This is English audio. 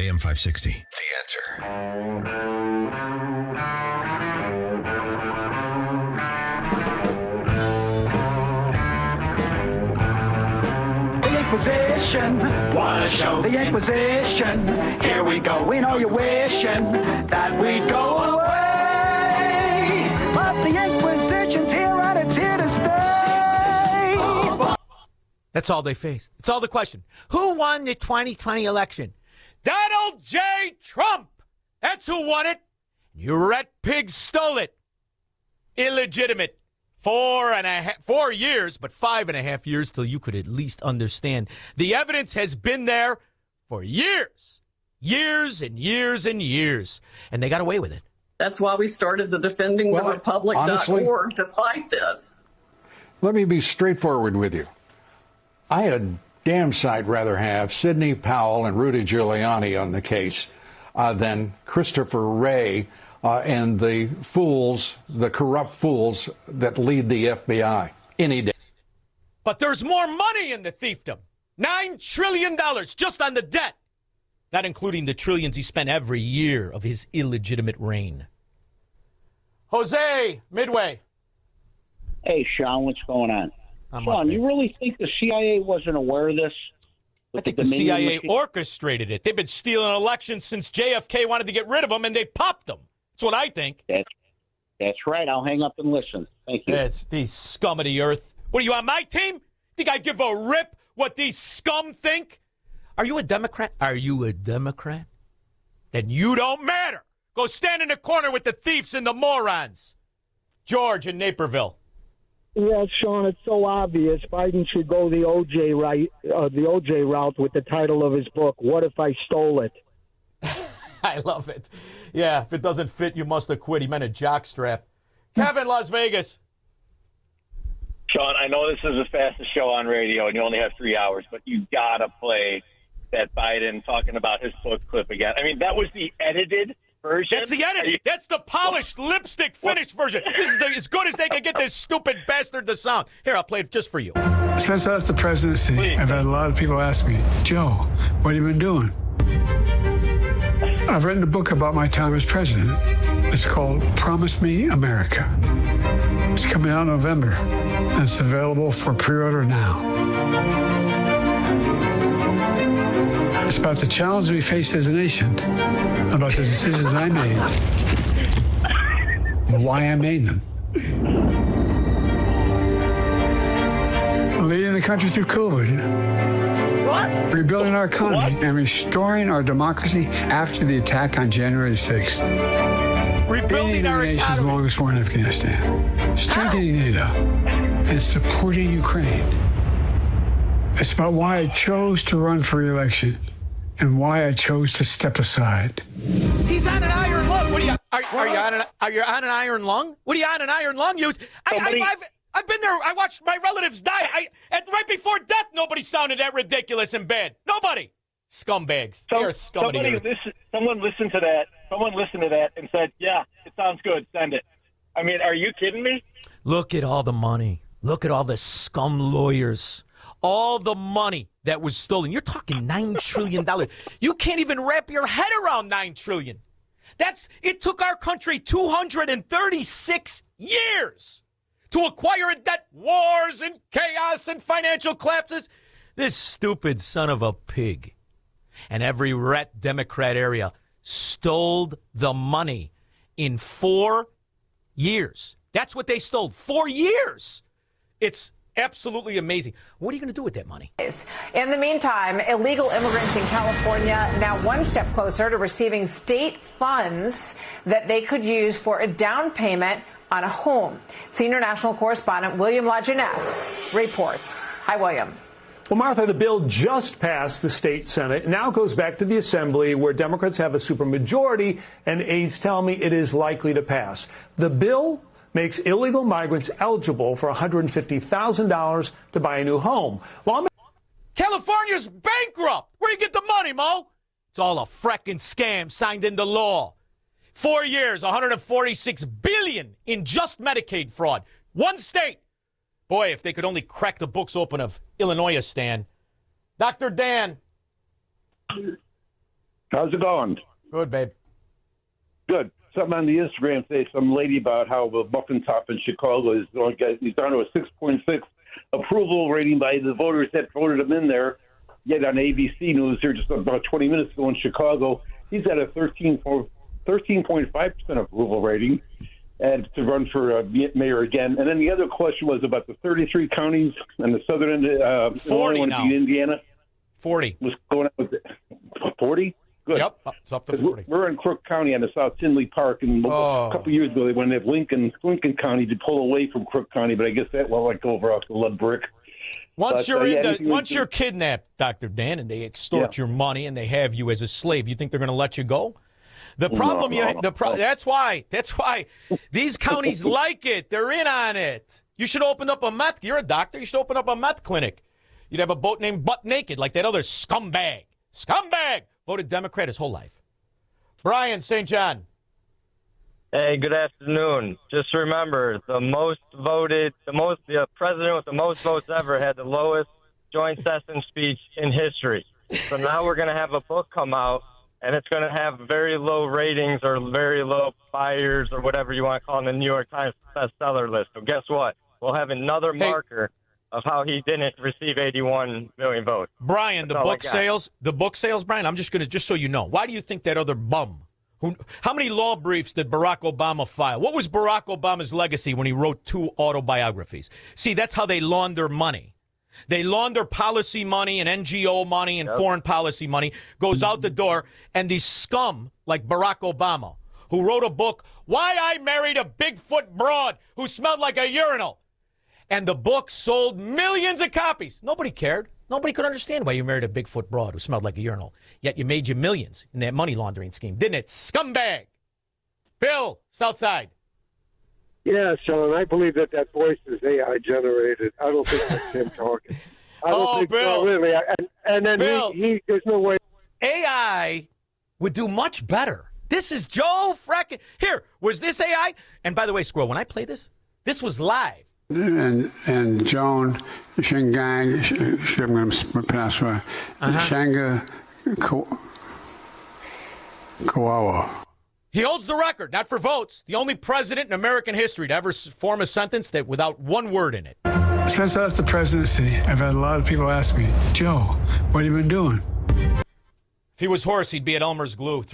AM 560. The Answer. Inquisition, wanna show the Inquisition. Here we go, we know you're wishing that we'd go away, but the Inquisition's here and it's here to stay. That's all they faced. It's all the question. Who won the 2020 election? Donald J. Trump. That's who won it. You rat pigs stole it. Illegitimate. 4 years, but 5.5 years till you could at least understand. The evidence has been there for years. Years and years and years. And they got away with it. That's why we started the defendingtherepublic.org to fight this. Let me be straightforward with you. I had a damn sight rather have Sidney Powell and Rudy Giuliani on the case than Christopher Wray and the fools, the corrupt fools that lead the FBI any day. But there's more money in the fiefdom. $9 trillion just on the debt. Not including the trillions he spent every year of his illegitimate reign. Jose, Midway. Hey, Sean, what's going on? Sean, you really think the CIA wasn't aware of this? I think the CIA orchestrated it. They've been stealing elections since JFK wanted to get rid of them, and they popped them. That's what I think. That's right. I'll hang up and listen. Thank you. It's these scum of the earth. What, are you on my team? Think I give a rip what these scum think? Are you a Democrat? Are you a Democrat? Then you don't matter. Go stand in the corner with the thieves and the morons. George in Naperville. Well, Sean, it's so obvious. Biden should go the OJ route with the title of his book, What If I Stole It? I love it. Yeah, if it doesn't fit, you must have quit. He meant a jockstrap. Kevin, Las Vegas. Sean, I know this is the fastest show on radio, and you only have 3 hours, but you got to play that Biden talking about his book clip again. I mean, that was the edited version. That's the edited. That's the polished lipstick finished version. This is as good as they can get this stupid bastard to sound. Here, I'll play it just for you. Since I left the presidency, Please. I've had a lot of people ask me, Joe, what have you been doing? I've written a book about my time as president. It's called Promise Me America. It's coming out in November, and it's available for pre-order now. It's about the challenges we face as a nation, about the decisions I made, and why I made them. Leading the country through COVID. What? Rebuilding our economy and restoring our democracy after the attack on January 6th. Rebuilding our the nation's economy. longest war in Afghanistan. Strengthening NATO and supporting Ukraine. It's about why I chose to run for re-election and why I chose to step aside. He's on an iron lung. What are you? Are you on an iron lung? What are you on an iron lung? I've been there. I watched my relatives die. Right before death, nobody sounded that ridiculous and bad. Nobody. Scumbags. They're scum. Someone listened to that. Someone listened to that and said, "Yeah, it sounds good. Send it." I mean, are you kidding me? Look at all the money. Look at all the scum lawyers. All the money that was stolen. You're talking $9 trillion. You can't even wrap your head around $9 trillion. It took our country 236 years to acquire it. That wars and chaos and financial collapses. This stupid son of a pig and every rat Democrat area stole the money in 4 years. That's what they stole. 4 years. It's absolutely amazing. What are you going to do with that money? In the meantime, illegal immigrants in California now one step closer to receiving state funds that they could use for a down payment on a home. Senior national correspondent William LaJeunesse reports. Hi, William. Well, Martha, the bill just passed the state Senate. It now goes back to the Assembly, where Democrats have a supermajority, and aides tell me it is likely to pass. The bill makes illegal migrants eligible for $150,000 to buy a new home. California's bankrupt. Where do you get the money, Mo? It's all a fracking scam signed into law. 4 years, $146 billion in just Medicaid fraud. One state. Boy, if they could only crack the books open of Illinois, Stan. Dr. Dan. How's it going? Good, babe. Good. Something on the Instagram today, some lady about how the Muffin Top in Chicago is he's down to a 6.6 approval rating by the voters that voted him in there. Yet on ABC News here just about 20 minutes ago in Chicago, he's at a 13.5% approval rating and to run for mayor again. And then the other question was about the 33 counties and the southern end, 40 now. Indiana. 40. What's going on with it? 40? Good. Yep, it's up to 40. We're in Crook County on the South Tinley Park, and a couple of years ago they went to Lincoln County to pull away from Crook County, but I guess that will like go over off the lead brick. Once you're kidnapped, Dr. Dan, and they extort your money and they have you as a slave, you think they're going to let you go? That's why these counties like it. They're in on it. You should open up a meth. You're a doctor. You should open up a meth clinic. You'd have a boat named Butt Naked, like that other scumbag. Voted Democrat his whole life. Brian St. John. Hey, good afternoon. Just remember, the president with the most votes ever had the lowest joint session speech in history. So now we're going to have a book come out, and it's going to have very low ratings or very low buyers or whatever you want to call it in the New York Times bestseller list. So guess what? We'll have another marker of how he didn't receive 81 million votes. Brian, the book sales, Brian, I'm just so you know, why do you think that other bum, how many law briefs did Barack Obama file? What was Barack Obama's legacy when he wrote 2 autobiographies? See, that's how they launder money. They launder policy money and NGO money and foreign policy money goes out the door, and these scum like Barack Obama, who wrote a book, Why I Married a Bigfoot Broad Who Smelled Like a Urinal. And the book sold millions of copies. Nobody cared. Nobody could understand why you married a Bigfoot broad who smelled like a urinal. Yet you made you millions in that money laundering scheme, didn't it? Scumbag. Bill, Southside. Yeah, Sean, I believe that voice is AI generated. I don't think that's him talking. I don't think Bill. so, really. And then Bill. there's no way. AI would do much better. This is Joe Frackin. Here, was this AI? And by the way, Squirrel, when I play this was live. And Joan Shingang, I'm going to pronounce right, Shanga Kawawa. He holds the record, not for votes. The only president in American history to ever form a sentence that without one word in it. Since I left the presidency, I've had a lot of people ask me, Joe, what have you been doing? If he was Horace, he'd be at Elmer's Glue.